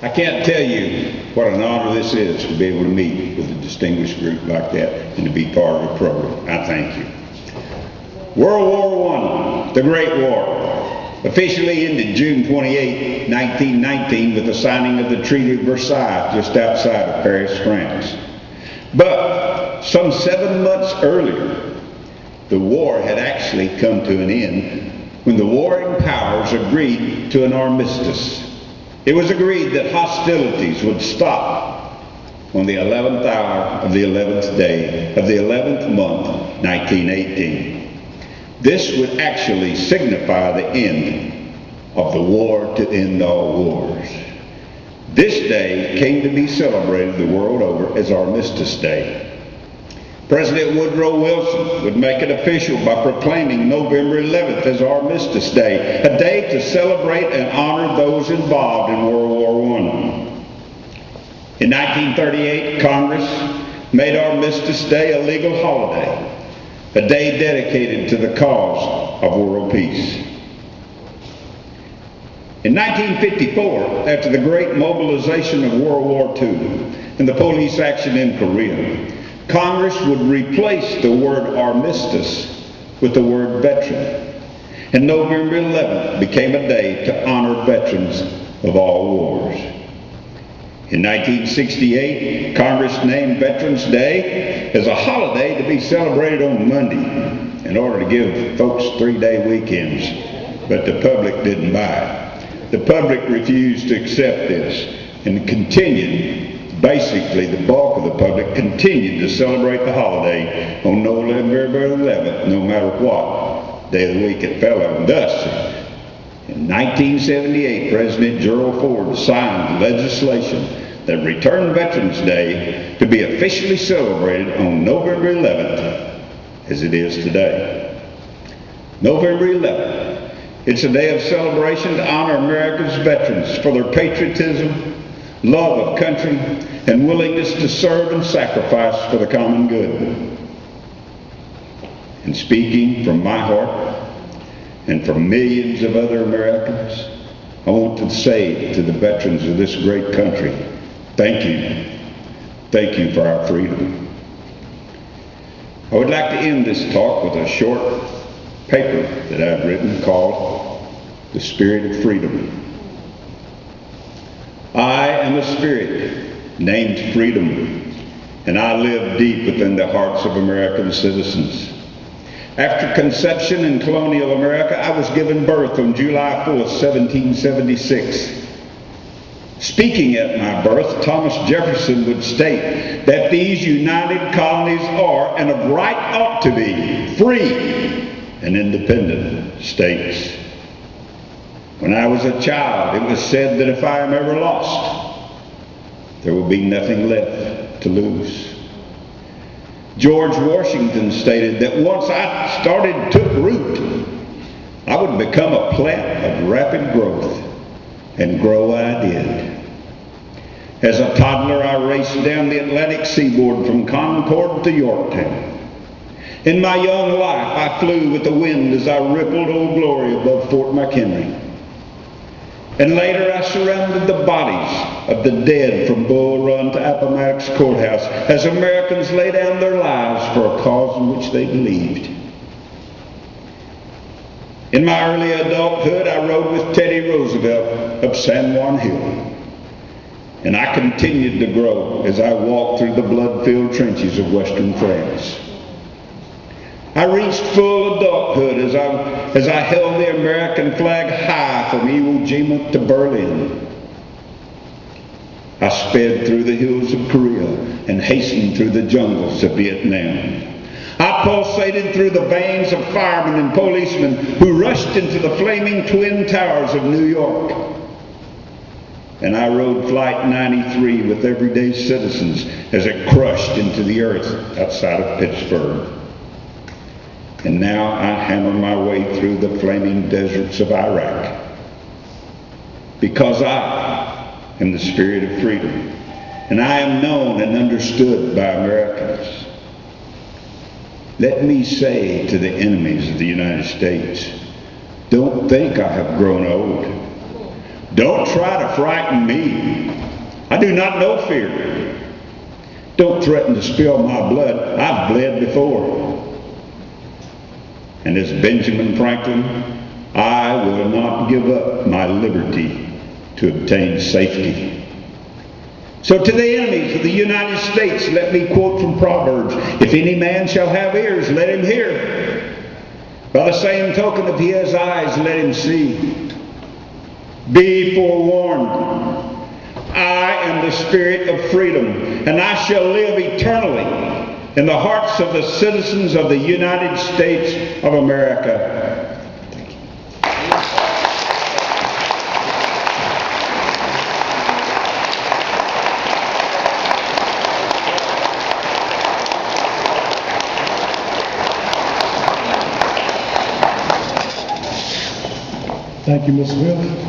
I can't tell you what an honor this is to be able to meet with a distinguished group like that and to be part of the program. I thank you. World War I, the Great War, officially ended June 28, 1919 with the signing of the Treaty of Versailles just outside of Paris, France. But some 7 months earlier, the war had actually come to an end when the warring powers agreed to an armistice. It was agreed that hostilities would stop on the 11th hour of the 11th day of the 11th month, 1918. This would actually signify the end of the war to end all wars. This day came to be celebrated the world over as Armistice Day. President Woodrow Wilson would make it official by proclaiming November 11th as Armistice Day, a day to celebrate and honor those involved in World War I. In 1938, Congress made Armistice Day a legal holiday, a day dedicated to the cause of world peace. In 1954, after the great mobilization of World War II and the police action in Korea, Congress would replace the word armistice with the word veteran. And November 11th became a day to honor veterans of all wars. In 1968, Congress named Veterans Day as a holiday to be celebrated on Monday in order to give folks 3-day weekends, but the public didn't buy it. The public refused to accept this and continued. Basically, the bulk of the public continued to celebrate the holiday on November 11th, no matter what day of the week it fell on. Thus, in 1978, President Gerald Ford signed legislation that returned Veterans Day to be officially celebrated on November 11th, as it is today. November 11th, it's a day of celebration to honor America's veterans for their patriotism, love of country, and willingness to serve and sacrifice for the common good. And speaking from my heart and from millions of other Americans, I want to say to the veterans of this great country, thank you. Thank you for our freedom. I would like to end this talk with a short paper that I've written called The Spirit of Freedom. I am a spirit named freedom, and I live deep within the hearts of American citizens. After conception in colonial America, I was given birth on July 4th, 1776. Speaking at my birth, Thomas Jefferson would state that these united colonies are, and of right ought to be, free and independent states. When I was a child, it was said that if I am ever lost, there will be nothing left to lose. George Washington stated that once I took root, I would become a plant of rapid growth, and grow I did. As a toddler, I raced down the Atlantic seaboard from Concord to Yorktown. In my young life, I flew with the wind as I rippled Old Glory above Fort McHenry. And later I surrounded the bodies of the dead from Bull Run to Appomattox Courthouse as Americans lay down their lives for a cause in which they believed. In my early adulthood, I rode with Teddy Roosevelt up San Juan Hill. And I continued to grow as I walked through the blood-filled trenches of Western France. I reached full adulthood as I held the American flag high from Iwo Jima to Berlin. I sped through the hills of Korea and hastened through the jungles of Vietnam. I pulsated through the veins of firemen and policemen who rushed into the flaming twin towers of New York. And I rode Flight 93 with everyday citizens as it crushed into the earth outside of Pittsburgh. And now I hammer my way through the flaming deserts of Iraq. Because I am the spirit of freedom, and I am known and understood by Americans. Let me say to the enemies of the United States, don't think I have grown old. Don't try to frighten me. I do not know fear. Don't threaten to spill my blood. I've bled before. And as Benjamin Franklin, I will not give up my liberty to obtain safety. So to the enemies of the United States, let me quote from Proverbs. If any man shall have ears, let him hear. By the same token, if he has eyes, let him see. Be forewarned. I am the Spirit of freedom, and I shall live eternally in the hearts of the citizens of the United States of America. Thank you, Ms. Smith.